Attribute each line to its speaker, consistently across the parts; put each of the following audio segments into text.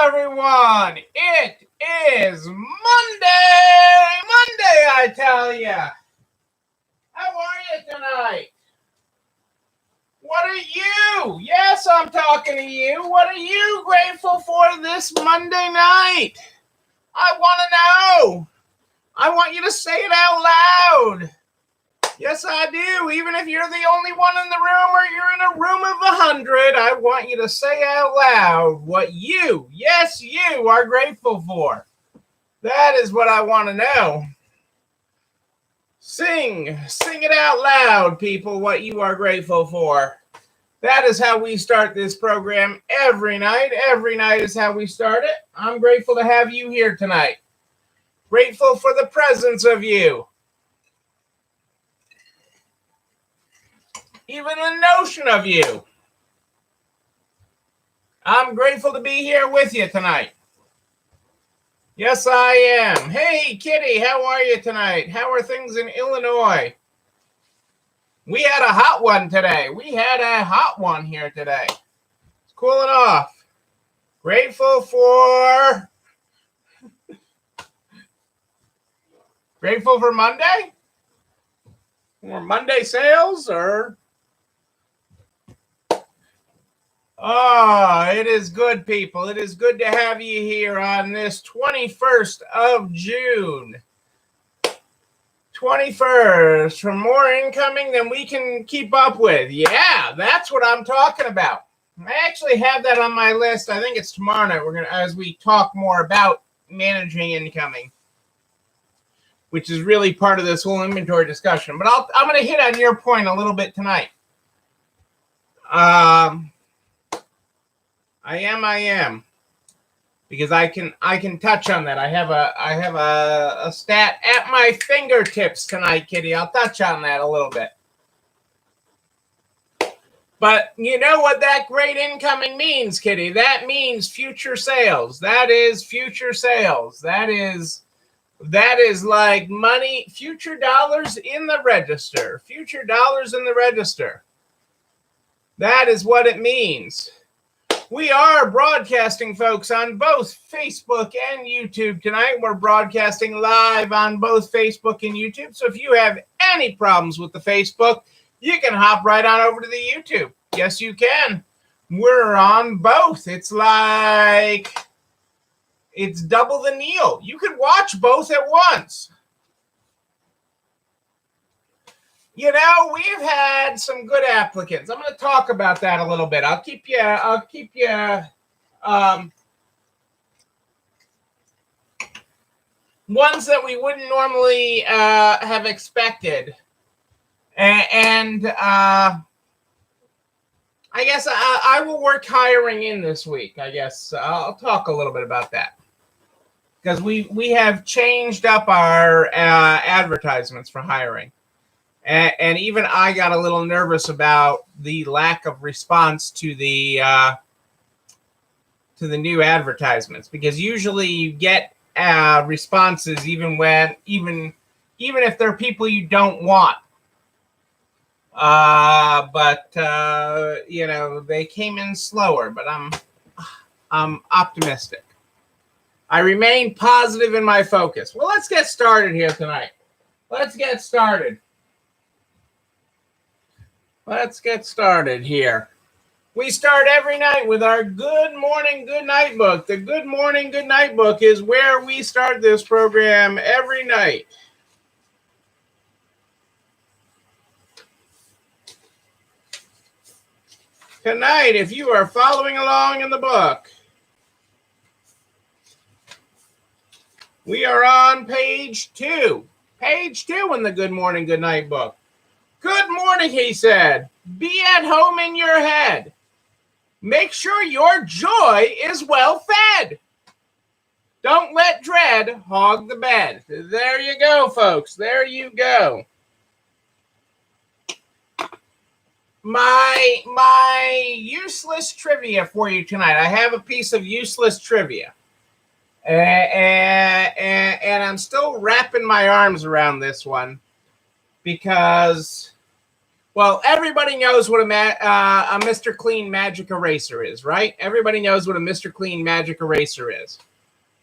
Speaker 1: everyone. It is Monday, I tell ya. How are you tonight? What are you? Yes, I'm talking to you. What are you grateful for this Monday night? I want to know. I want you to say it out loud. Yes, I do. Even if you're the only one in the room or you're in a room of 100, I want you to say out loud what you, yes, you are grateful for. That is what I want to know. Sing it out loud, people, what you are grateful for. That is how we start this program every night. Every night is how we start it. I'm grateful to have you here tonight. Grateful for the presence of you. Even the notion of you. I'm grateful to be here with you tonight. Yes, I am. Hey, Kitty, how are you tonight? How are things in Illinois? We had a hot one today. We had a hot one here today. It's cooling off. Grateful for Monday? Or Monday sales or... Oh, it is good, people. It is good to have you here on this 21st of June. 21st. For more incoming than we can keep up with. Yeah, that's what I'm talking about. I actually have that on my list. I think it's tomorrow night. We're gonna, as we talk more about managing incoming, which is really part of this whole inventory discussion. But I'm going to hit on your point a little bit tonight. I am, because I can touch on that. I have a stat at my fingertips tonight, Kitty. I'll touch on that a little bit. But you know what that great incoming means, Kitty? That means future sales. That is future sales. That is like money, future dollars in the register. Future dollars in the register. That is what it means. We are broadcasting, folks, on both Facebook and YouTube tonight. We're broadcasting live on both Facebook and YouTube. So if you have any problems with the Facebook, you can hop right on over to the YouTube. Yes, you can. We're on both. It's double the Neil. You could watch both at once. You know, we've had some good applicants. I'm going to talk about that a little bit. I'll keep you ones that we wouldn't normally have expected. And I guess I will work hiring in this week. I guess I'll talk a little bit about that. Because we have changed up our advertisements for hiring. And even I got a little nervous about the lack of response to the new advertisements, because usually you get responses even if they're people you don't want. But you know, they came in slower. But I'm optimistic. I remain positive in my focus. Well, let's get started here tonight. Let's get started here. We start every night with our Good Morning, Good Night book. The Good Morning, Good Night book is where we start this program every night. Tonight, if you are following along in the book, we are on page 2. Page 2 in the Good Morning, Good Night book. Good morning, he said. Be at home in your head. Make sure your joy is well fed. Don't let dread hog the bed. There you go, folks. There you go. My useless trivia for you tonight. I have a piece of useless trivia. And I'm still wrapping my arms around this one because, Well, everybody knows what a Mr. Clean Magic Eraser is, right? Everybody knows what a Mr. Clean Magic Eraser is.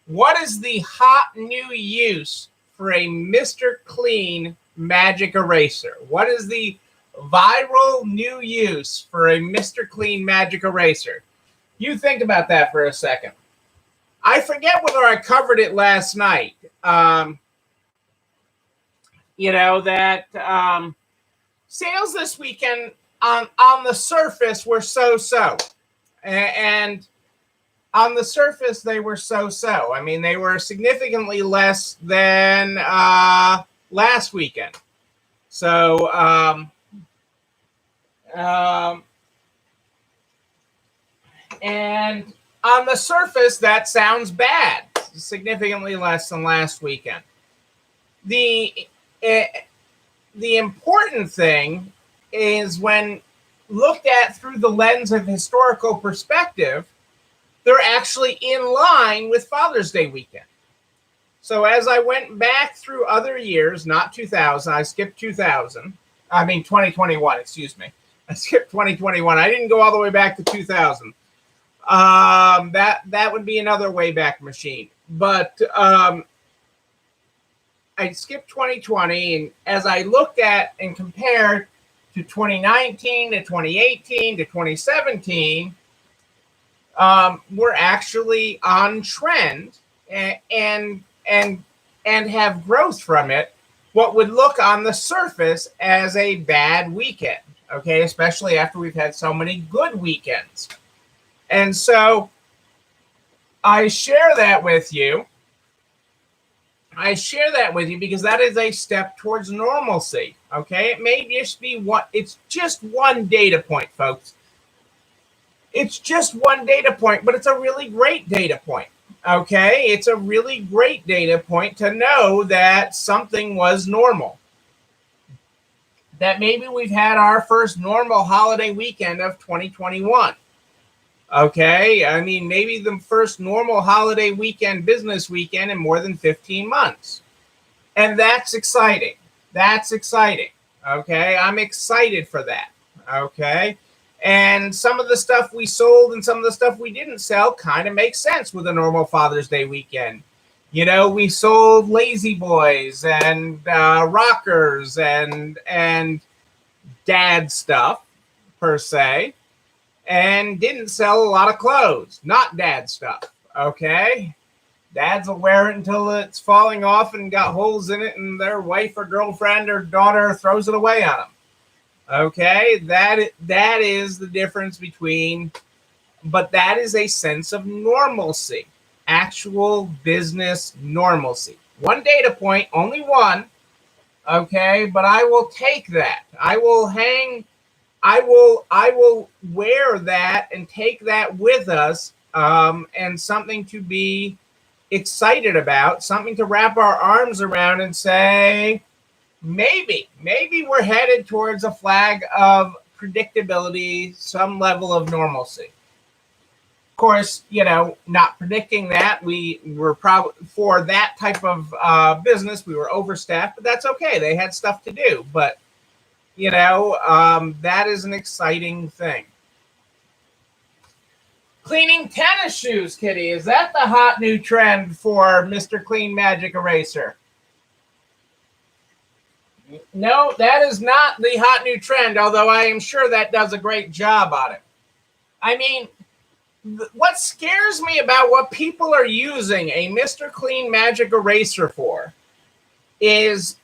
Speaker 1: What is the hot new use for a Mr. Clean Magic Eraser? What is the viral new use for a Mr. Clean Magic Eraser? You think about that for a second. I forget whether I covered it last night. Sales this weekend on the surface were so-so. And on the surface, they were so-so. I mean, they were significantly less than last weekend. So, and on the surface, that sounds bad. Significantly less than last weekend. The important thing is when looked at through the lens of historical perspective, they're actually in line with Father's Day weekend. So as I went back through other years, not 2000, I skipped 2021, excuse me. I skipped 2021. I didn't go all the way back to 2000. That would be another Wayback Machine. But I skipped 2020, and as I looked at and compared to 2019 to 2018 to 2017, we're actually on trend and have growth from it. What would look on the surface as a bad weekend, okay, especially after we've had so many good weekends. And so I share that with you. Because that is a step towards normalcy. Okay, it may just be it's just one data point, folks. It's just one data point, but it's a really great data point. Okay, it's a really great data point to know that something was normal. That maybe we've had our first normal holiday weekend of 2021. Okay, I mean, maybe the first normal holiday weekend, business weekend in more than 15 months. And that's exciting. That's exciting. Okay, I'm excited for that. Okay, and some of the stuff we sold and some of the stuff we didn't sell kind of makes sense with a normal Father's Day weekend. You know, we sold Lazy Boys and rockers and dad stuff, per se. And didn't sell a lot of clothes, not dad stuff, okay? Dads will wear it until it's falling off and got holes in it, and their wife or girlfriend or daughter throws it away on them, okay? That is the difference between, but that is a sense of normalcy, actual business normalcy. One data point, only one, okay? But I will take that. I will wear that and take that with us, and something to be excited about, something to wrap our arms around and say, maybe we're headed towards a flag of predictability, some level of normalcy. Of course, not predicting that. We were probably, for that type of business, we were overstaffed, but that's okay. They had stuff to do, but that is an exciting thing. Cleaning tennis shoes, Kitty. Is that the hot new trend for Mr. Clean Magic Eraser? No, that is not the hot new trend, although I am sure that does a great job on it. I mean, what scares me about what people are using a Mr. Clean Magic Eraser for is,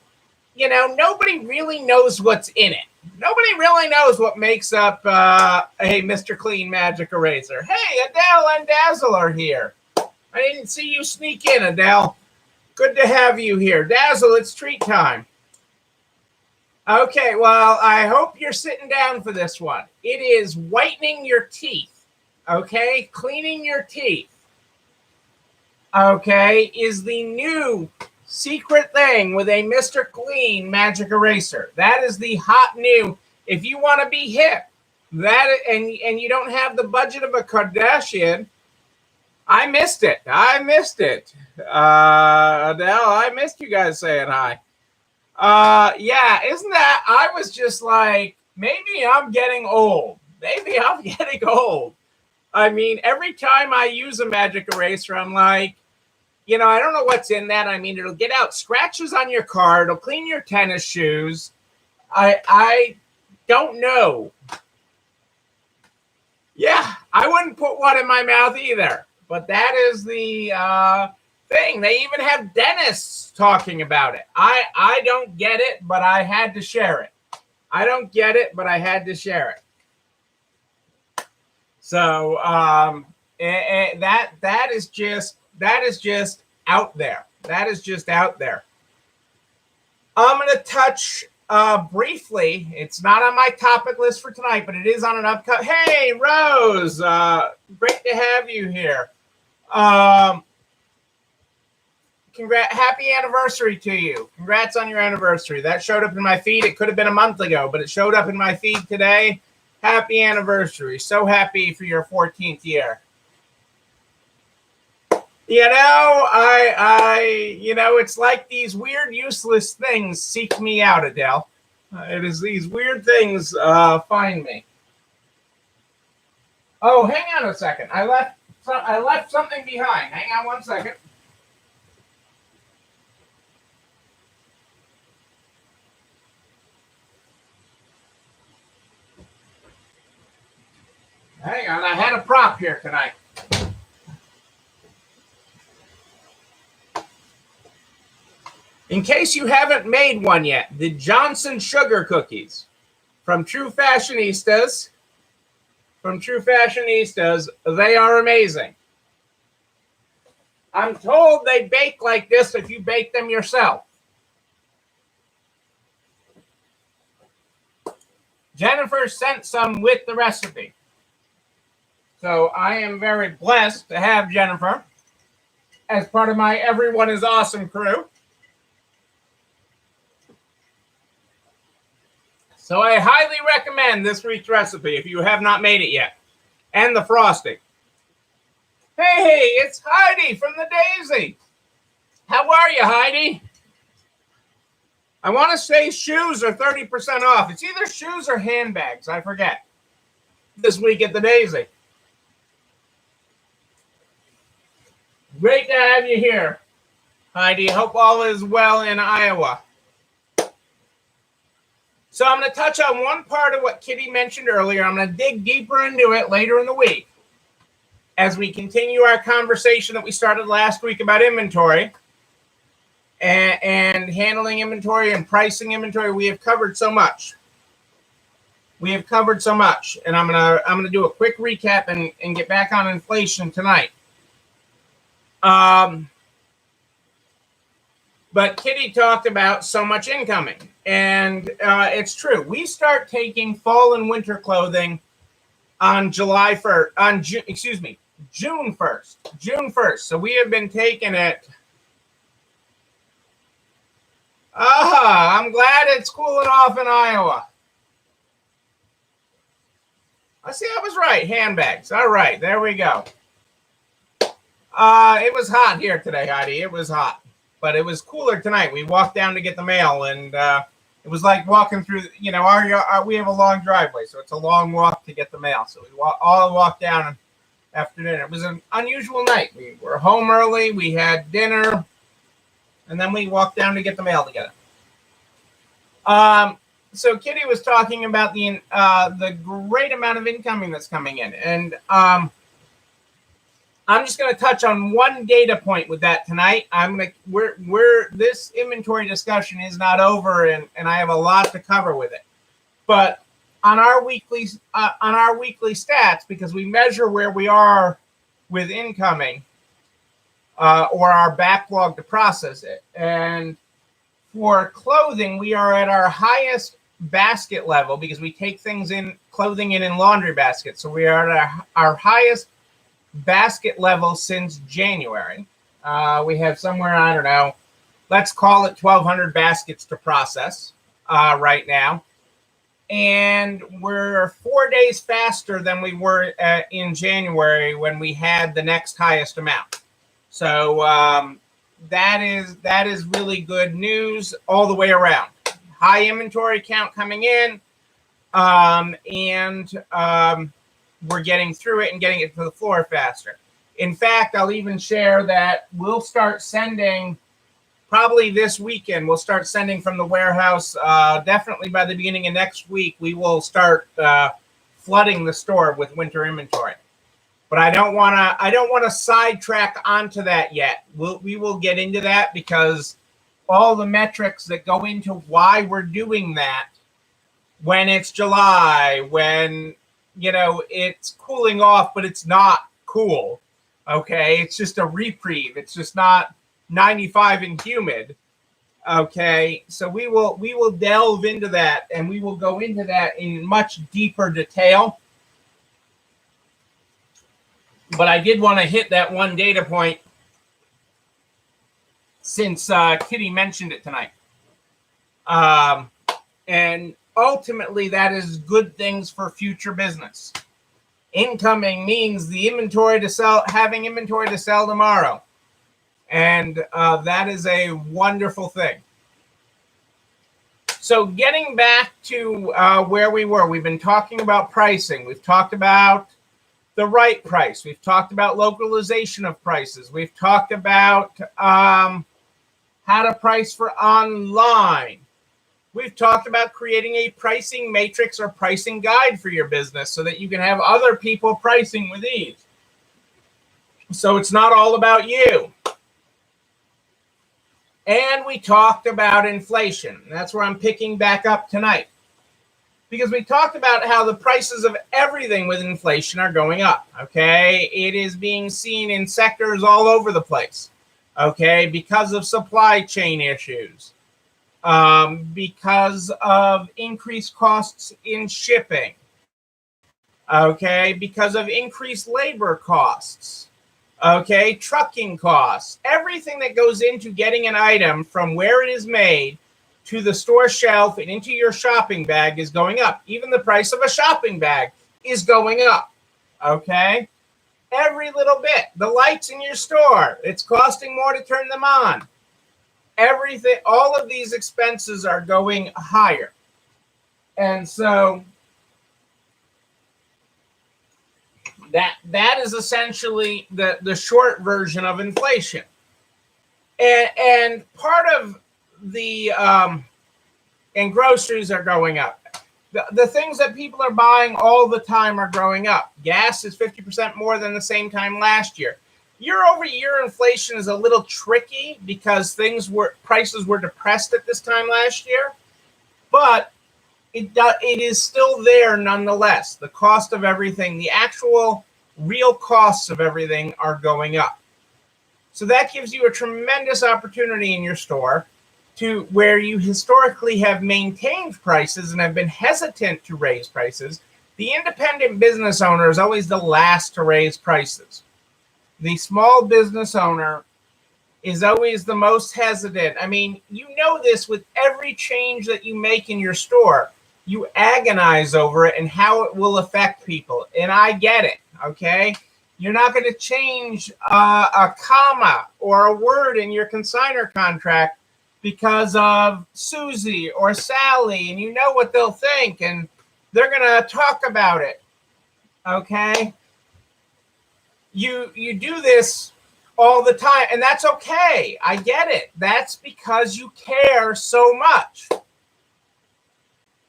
Speaker 1: nobody really knows what's in it. Nobody really knows what makes up a Mr. Clean Magic Eraser. Hey, Adele and Dazzle are here. I didn't see you sneak in, Adele. Good to have you here. Dazzle, it's treat time. Okay, well, I hope you're sitting down for this one. It is whitening your teeth, okay? Cleaning your teeth, okay, is the new secret thing with a Mr. Clean Magic Eraser. That is the hot new. If you want to be hip, and you don't have the budget of a Kardashian, I missed it. Adele, I missed you guys saying hi. Yeah, isn't that? I was just like, maybe I'm getting old. Maybe I'm getting old. I mean, every time I use a magic eraser, I'm like, I don't know what's in that. I mean, it'll get out scratches on your car. It'll clean your tennis shoes. I don't know. Yeah, I wouldn't put one in my mouth either. But that is the thing. They even have dentists talking about it. I don't get it, but I had to share it. I don't get it, but I had to share it. So that is just out there. That is just out there. I'm going to touch briefly. It's not on my topic list for tonight, but it is on an upcoming. Hey, Rose, great to have you here. Happy anniversary to you. Congrats on your anniversary. That showed up in my feed. It could have been a month ago, but it showed up in my feed today. Happy anniversary. So happy for your 14th year. It's like these weird, useless things seek me out, Adele. It is these weird things find me. Oh, hang on a second. I left something behind. Hang on one second. Hang on, I had a prop here tonight. In case you haven't made one yet, the Johnson Sugar Cookies from True Fashionistas. They are amazing. I'm told they bake like this if you bake them yourself. Jennifer sent some with the recipe. So I am very blessed to have Jennifer as part of my Everyone is Awesome crew. So I highly recommend this week's recipe if you have not made it yet. And the frosting. Hey, it's Heidi from the Daisy. How are you, Heidi? I want to say shoes are 30% off. It's either shoes or handbags. I forget. This week at the Daisy. Great to have you here, Heidi. Hope all is well in Iowa. So I'm going to touch on one part of what Kitty mentioned earlier. I'm going to dig deeper into it later in the week as we continue our conversation that we started last week about inventory and handling inventory and pricing inventory. We have covered so much. And I'm going to do a quick recap and get back on inflation tonight. But Kitty talked about so much incoming, and it's true. We start taking fall and winter clothing on June 1st. June 1st. So we have been taking it. I'm glad it's cooling off in Iowa. I see I was right. Handbags. All right, there we go. It was hot here today, Heidi. It was hot. But it was cooler tonight. We walked down to get the mail, and it was like walking through, we have a long driveway, so it's a long walk to get the mail. So we all walked down after dinner. It was an unusual night. We were home early. We had dinner, and then we walked down to get the mail together. So Kitty was talking about the great amount of incoming that's coming in, and I'm just going to touch on one data point with that tonight. This inventory discussion is not over, and I have a lot to cover with it. But on our weekly stats, because we measure where we are with incoming or our backlog to process it, and for clothing, we are at our highest basket level because we take clothing in laundry baskets. So we are at our highest basket level since January. We have somewhere, I don't know, let's call it 1,200 baskets to process right now. And we're 4 days faster than we were in January when we had the next highest amount. So that is really good news all the way around. High inventory count coming in, and we're getting through it and getting it to the floor faster. In fact, I'll even share that we'll start sending probably this weekend. We'll start sending from the warehouse. Definitely by the beginning of next week, we will start flooding the store with winter inventory. But I don't want to sidetrack onto that yet. We will get into that because all the metrics that go into why we're doing that when it's July, when it's cooling off, but it's not cool. Okay, it's just a reprieve. It's just not 95 and humid. Okay, so we will delve into that, and we will go into that in much deeper detail. But I did want to hit that one data point since Kitty mentioned it tonight. And ultimately, that is good things for future business. Incoming means the inventory to sell, having inventory to sell tomorrow. And that is a wonderful thing. So getting back to where we were, we've been talking about pricing. We've talked about the right price. We've talked about localization of prices. We've talked about how to price for online. We've talked about creating a pricing matrix or pricing guide for your business so that you can have other people pricing with ease. So it's not all about you. And we talked about inflation. That's where I'm picking back up tonight. Because we talked about how the prices of everything with inflation are going up, okay? It is being seen in sectors all over the place, okay? Because of supply chain issues, because of increased costs in shipping, okay? Because of increased labor costs, okay? Trucking costs. Everything that goes into getting an item from where it is made to the store shelf and into your shopping bag is going up. Even the price of a shopping bag is going up, okay? Every little bit. The lights in your store, it's costing more to turn them on. Everything, all of these expenses are going higher. And so that is essentially the short version of inflation. And part of the and groceries are going up. The things that people are buying all the time are growing up. Gas is 50% more than the same time last year. Year over year inflation is a little tricky because prices were depressed at this time last year, but it is still there nonetheless. The cost of everything, the actual real costs of everything are going up. So that gives you a tremendous opportunity in your store to where you historically have maintained prices and have been hesitant to raise prices. The independent business owner is always the last to raise prices. The small business owner is always the most hesitant. I mean, you know this with every change that you make in your store. You agonize over it and how it will affect people. And I get it, okay? You're not going to change a comma or a word in your consignor contract because of Susie or Sally, and you know what they'll think, and they're going to talk about it, okay? You do this all the time, and that's okay. I get it. That's because you care so much.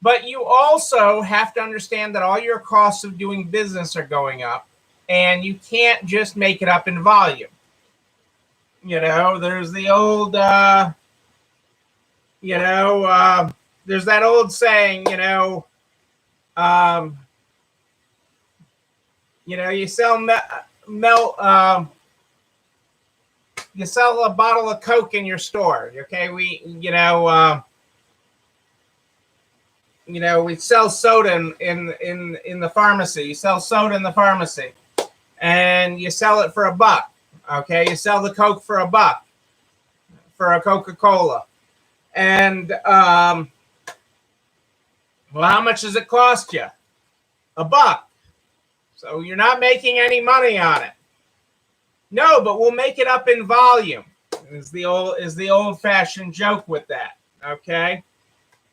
Speaker 1: But you also have to understand that all your costs of doing business are going up, and you can't just make it up in volume. There's the old, there's that old saying, you sell you sell a bottle of Coke in your store. Okay, we sell soda in the pharmacy. You sell soda in the pharmacy, and you sell it for $1. Okay, you sell the Coke for $1 for a Coca-Cola, and well, how much does it cost you? $1. So you're not making any money on it. No, but we'll make it up in volume. Is the old-fashioned joke with that. Okay,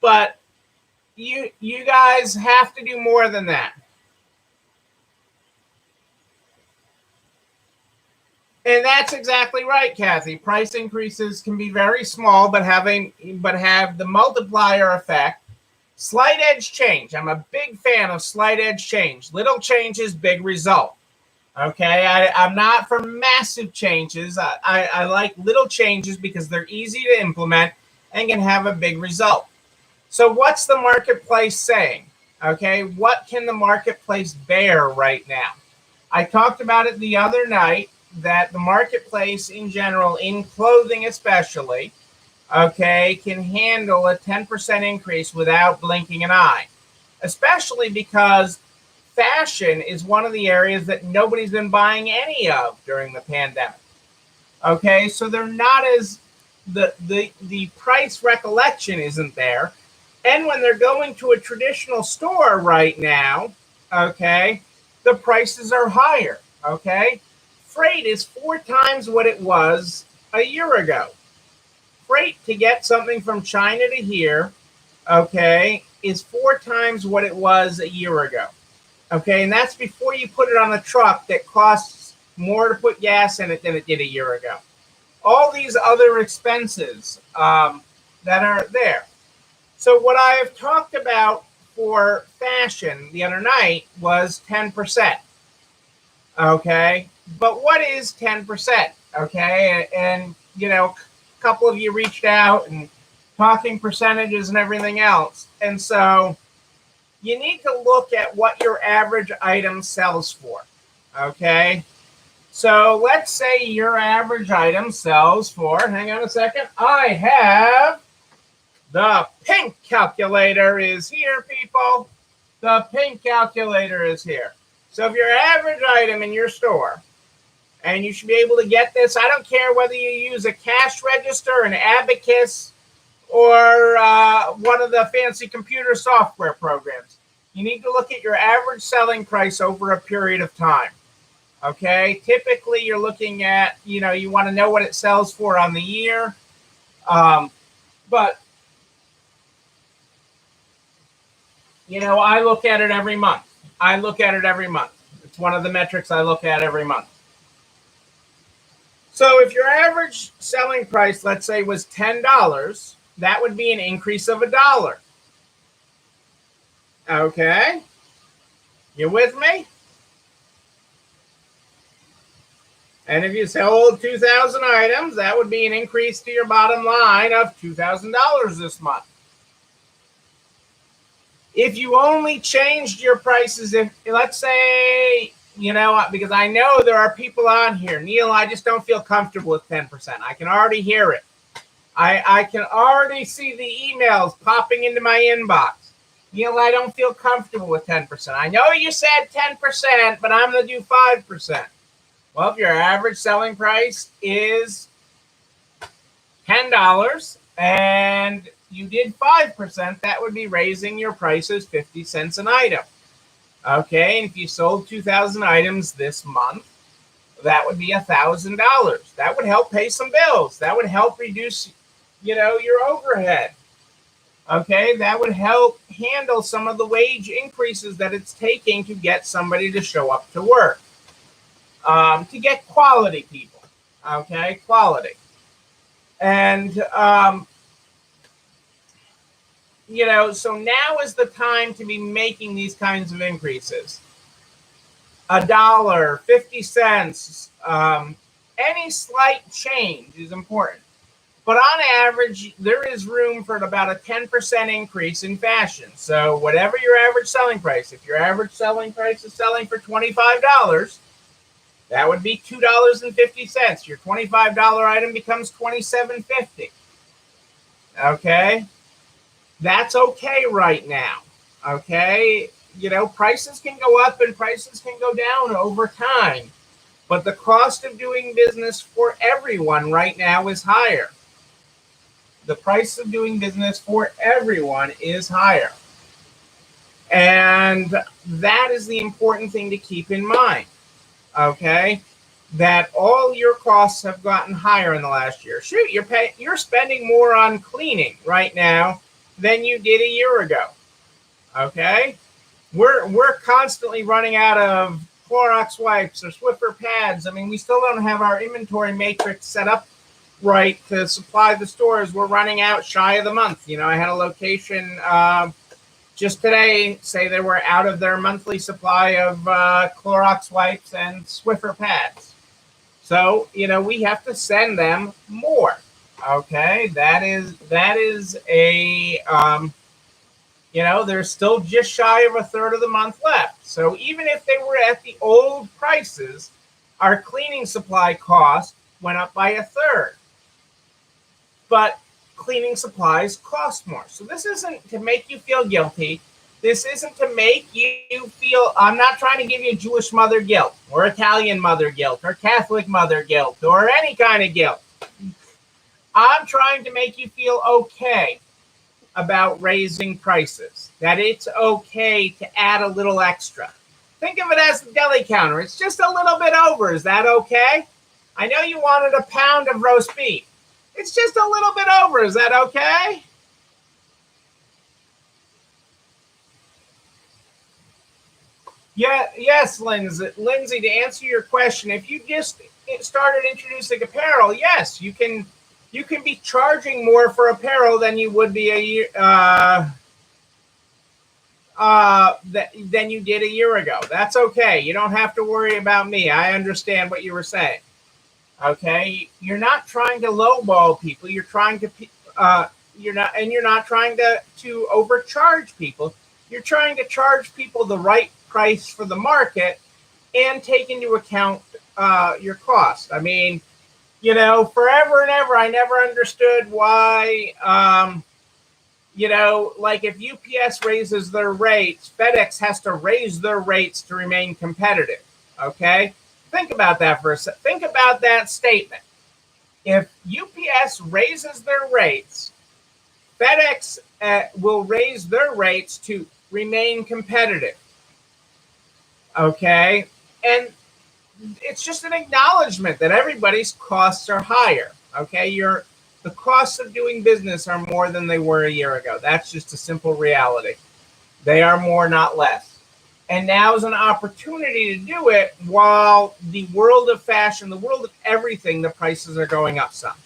Speaker 1: but you guys have to do more than that. And that's exactly right, Kathy. Price increases can be very small, but have the multiplier effect. Slight edge change. I'm a big fan of slight edge change. Little changes, big result. Okay, I'm not for massive changes. I like little changes because they're easy to implement and can have a big result. So what's the marketplace saying? Okay, what can the marketplace bear right now? I talked about it the other night that the marketplace in general, in clothing especially, okay, can handle a 10% increase without blinking an eye, especially because fashion is one of the areas that nobody's been buying any of during the pandemic. Okay, so they're not as the price recollection isn't there. And when they're going to a traditional store right now, okay, the prices are higher. Okay, freight is 4 times what it was a year ago. Freight to get something from China to here, okay, is 4 times what it was a year ago. Okay, and that's before you put it on a truck that costs more to put gas in it than it did a year ago. All these other expenses that are there. So what I have talked about for fashion the other night was 10%. Okay, but what is 10%? Okay, and you know, a couple of you reached out and talking percentages and everything else, and so you need to look at what your average item sells for. Okay, so let's say your average item sells for, hang on a second, I have the pink calculator is here, people. The pink calculator is here. So if your average item in your store, and you should be able to get this, I don't care whether you use a cash register, an abacus, or one of the fancy computer software programs. You need to look at your average selling price over a period of time. Okay, typically you're looking at, you want to know what it sells for on the year. But, I look at it every month. It's one of the metrics I look at every month. So if your average selling price, let's say, was $10, that would be an increase of $1. Okay? You with me? And if you sold 2,000 items, that would be an increase to your bottom line of $2,000 this month. If you only changed your prices, if let's say, because I know there are people on here, Neil, I just don't feel comfortable with 10%. I can already hear it. I can already see the emails popping into my inbox. Neil, I don't feel comfortable with 10%. I know you said 10%, but I'm going to do 5%. Well, if your average selling price is $10 and you did 5%, that would be raising your prices 50 cents an item. Okay, and if you sold 2,000 items this month, that would be $1,000. That would help pay some bills. That would help reduce, your overhead. Okay, that would help handle some of the wage increases that it's taking to get somebody to show up to work. To get quality people. Okay, quality. And, so now is the time to be making these kinds of increases. $1, 50 cents, any slight change is important. But on average, there is room for about a 10% increase in fashion. So whatever your average selling price, if your average selling price is selling for $25, that would be $2.50. Your $25 item becomes $27.50. Okay? That's okay right now. Okay? Prices can go up and prices can go down over time. But the cost of doing business for everyone right now is higher. The price of doing business for everyone is higher. And that is the important thing to keep in mind. Okay? That all your costs have gotten higher in the last year. Shoot, you're spending more on cleaning right now than you did a year ago. Okay, we're constantly running out of Clorox wipes or Swiffer pads. I mean, we still don't have our inventory matrix set up right to supply the stores. We're running out shy of the month. You know, I had a location just today say they were out of their monthly supply of Clorox wipes and Swiffer pads. So, you know, we have to send them more. Okay, that is a you know, there's still just shy of a third of the month left. So even if they were at the old prices, our cleaning supply cost went up by a third. But cleaning supplies cost more. So this isn't to make you feel guilty. This isn't to make you feel, I'm not trying to give you Jewish mother guilt or Italian mother guilt or Catholic mother guilt or any kind of guilt. I'm trying to make you feel okay about raising prices, that it's okay to add a little extra. Think of it as the deli counter. It's just a little bit over. Is that okay? I know you wanted a pound of roast beef. It's just a little bit over. Is that okay? Yeah, yes, Lindsay. Lindsay, to answer your question, if you just started introducing apparel, yes, you can be charging more for apparel than you would be a year than you did a year ago. That's okay. You don't have to worry about me. I understand what you were saying. Okay, you're not trying to lowball people. You're trying to you're not trying to overcharge people. You're trying to charge people the right price for the market and take into account your cost. I mean, you know, forever and ever, I never understood why, you know, like if UPS raises their rates, FedEx has to raise their rates to remain competitive. Okay, think about that for a second. Think about that statement. If UPS raises their rates, FedEx will raise their rates to remain competitive. Okay, and it's just an acknowledgement that everybody's costs are higher. Okay, the costs of doing business are more than they were a year ago. That's just a simple reality. They are more, not less. And now is an opportunity to do it while the world of fashion, the world of everything, the prices are going up some.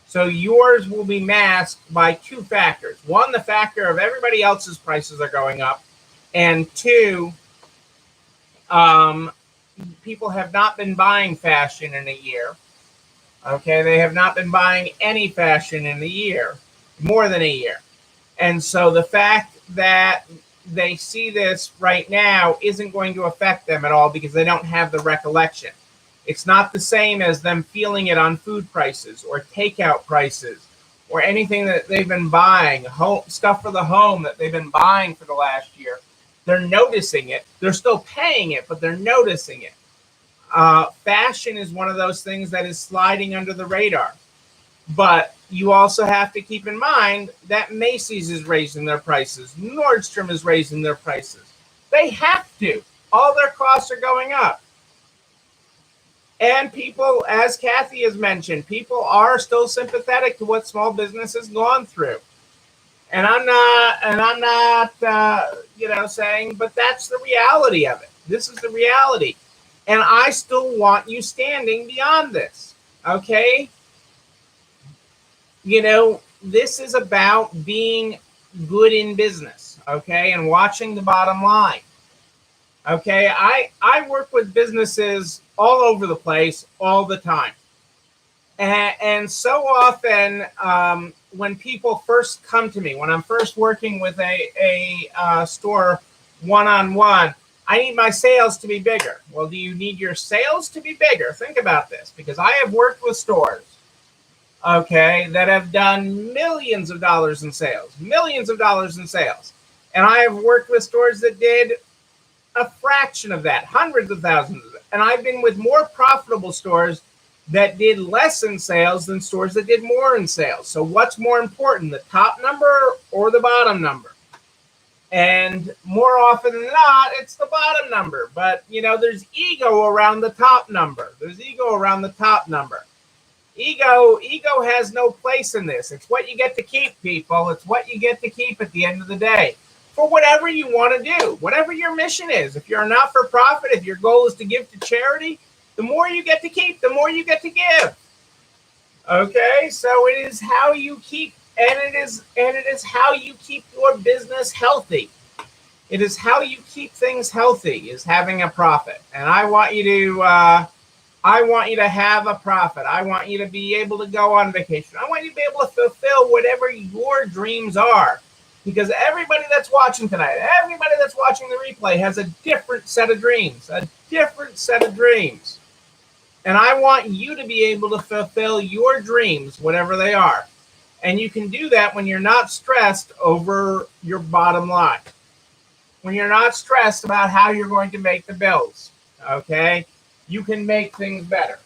Speaker 1: So yours will be masked by two factors. One, the factor of everybody else's prices are going up. And two, um, people have not been buying fashion in a year. Okay, they have not been buying any fashion in a year, more than a year. And so the fact that they see this right now isn't going to affect them at all because they don't have the recollection. It's not the same as them feeling it on food prices or takeout prices or anything that they've been buying, stuff for the home that they've been buying for the last year. They're noticing it. They're still paying it, but they're noticing it. Fashion is one of those things that is sliding under the radar. But you also have to keep in mind that Macy's is raising their prices. Nordstrom is raising their prices. They have to. All their costs are going up. And people, as Kathy has mentioned, people are still sympathetic to what small business has gone through. And I'm not, you know, saying, but that's the reality of it. This is the reality. And I still want you standing beyond this. Okay? You know, this is about being good in business, okay, and watching the bottom line. Okay, I work with businesses all over the place all the time. And so often when people first come to me, when I'm first working with a store one-on-one, I need my sales to be bigger. Well, do you need your sales to be bigger? Think about this, because I have worked with stores, okay, that have done millions of dollars in sales, millions of dollars in sales. And I have worked with stores that did a fraction of that, hundreds of thousands of it. And I've been with more profitable stores that did less in sales than stores that did more in sales. So what's more important, the top number or the bottom number? And more often than not, it's the bottom number. But, you know, there's ego around the top number. There's ego around the top number. Ego has no place in this. It's what you get to keep, people. It's what you get to keep at the end of the day. for whatever you want to do, whatever your mission is. If you're a not-for-profit, if your goal is to give to charity, the more you get to keep, the more you get to give. Okay, so it is how you keep, and it is how you keep your business healthy. It is how you keep things healthy, is having a profit. And I want you to have a profit. I want you to be able to go on vacation. I want you to be able to fulfill whatever your dreams are. Because everybody that's watching tonight, everybody that's watching the replay has a different set of dreams, And I want you to be able to fulfill your dreams, whatever they are. And you can do that when you're not stressed over your bottom line. When you're not stressed about how you're going to make the bills, okay? You can make things better.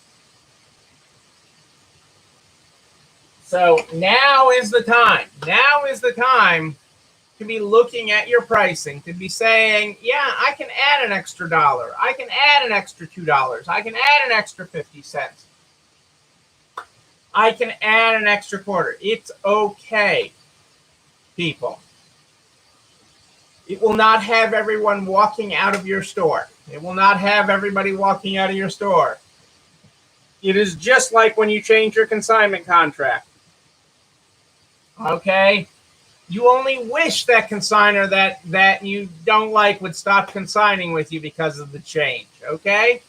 Speaker 1: So now is the time. Now is the time to be looking at your pricing, to be saying, yeah, I can add an extra $1. I can add an extra $2. I can add an extra 50 cents. I can add an extra quarter. It's okay, people. It will not have everyone walking out of your store. It will not have everybody walking out of your store. It is just like when you change your consignment contract. Okay? You only wish that consignor that you don't like would stop consigning with you because of the change. Okay?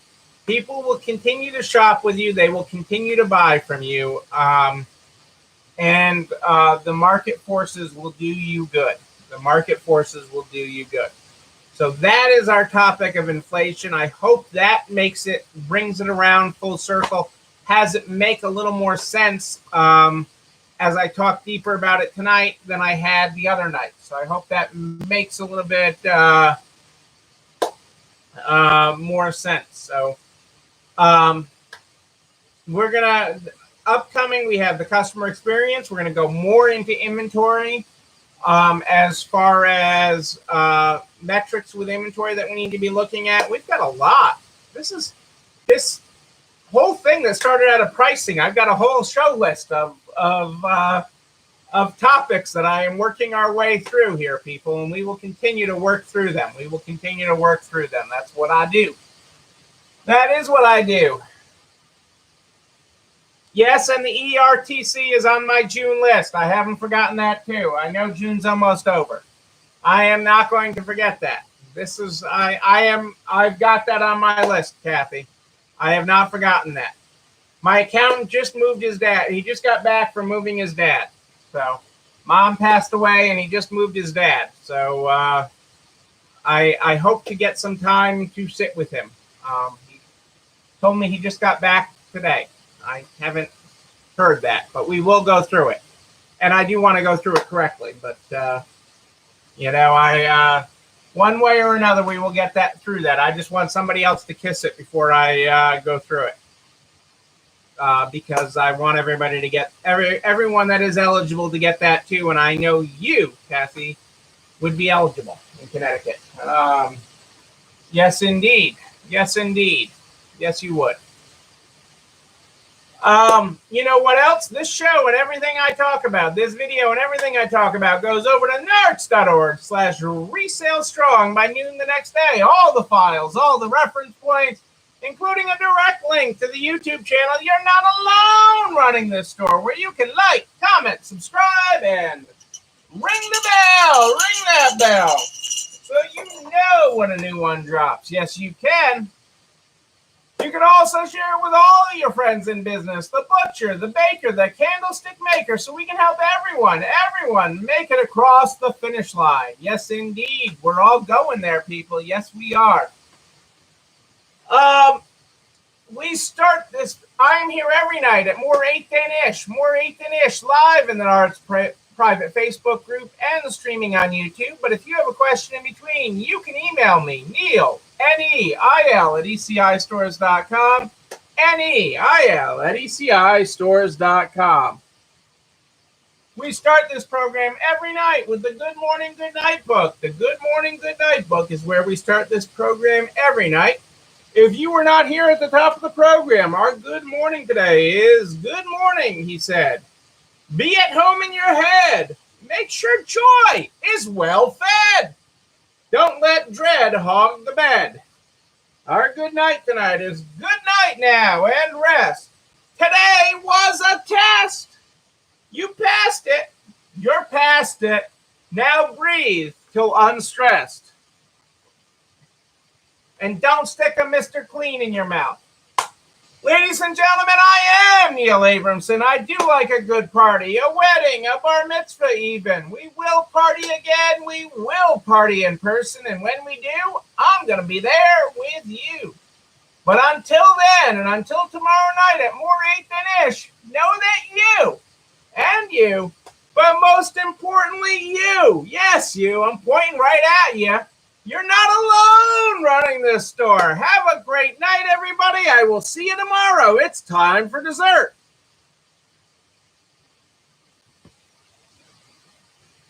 Speaker 1: People will continue to shop with you. They will continue to buy from you. And the market forces will do you good. The market forces will do you good. So that is our topic of inflation. I hope that brings it around full circle, has it make a little more sense as I talk deeper about it tonight than I had the other night. So I hope that makes a little bit more sense. So we're going to, upcoming, we have the customer experience. We're going to go more into inventory as far as metrics with inventory that we need to be looking at. We've got a lot. This whole thing that started out of pricing. I've got a whole show list of topics that I am working our way through here, people, and we will continue to work through them. That's what I do. That is what I do. Yes, and the ERTC is on my June list. I haven't forgotten that too. I know June's almost over. I am not going to forget that. I've got that on my list, Kathy. I have not forgotten that. My accountant just moved his dad. He just got back from moving his dad. So mom passed away and he just moved his dad. So I hope to get some time to sit with him. He told me he just got back today. I haven't heard that, but we will go through it. And I do want to go through it correctly, but one way or another, we will get through that. I just want somebody else to kiss it before I go through it. Because I want everybody to get, everyone that is eligible to get that too. And I know you, Kathy, would be eligible in Connecticut. Yes, indeed. Yes, indeed. Yes, you would. You know what else? This show and everything I talk about, this video and everything I talk about goes over to nerds.org/resale strong by noon the next day. All the files, all the reference points, including a direct link to the YouTube channel. You're not alone running this store, where you can like, comment, subscribe, and ring the bell. Ring that bell so you know when a new one drops. Yes, you can. You can also share it with all of your friends in business, the butcher, the baker, the candlestick maker, so we can help everyone make it across the finish line. Yes, indeed. We're all going there, people. Yes, we are. We start this. I'm here every night at More 8 than Ish, live in the Arts private Facebook group and the streaming on YouTube. But if you have a question in between, you can email me, Neil, Neil at ECIstores.com, Neil at ECIstores.com. We start this program every night with the Good Morning, Good Night book. The Good Morning, Good Night book is where we start this program every night. If you were not here at the top of the program, our good morning today is, good morning, he said. Be at home in your head. Make sure joy is well fed. Don't let dread hog the bed. Our good night tonight is good night now and rest. Today was a test. You passed it. You're past it. Now breathe till unstressed. And don't stick a Mr. Clean in your mouth. Ladies and gentlemen, I am Neil Abramson. I do like a good party, a wedding, a bar mitzvah even. We will party again. We will party in person. And when we do, I'm going to be there with you. But until then, and until tomorrow night at more 8 than ish, know that you and you, but most importantly you, yes you, I'm pointing right at you, you're not alone running this store. Have a great night, everybody. I will see you tomorrow. It's time for dessert.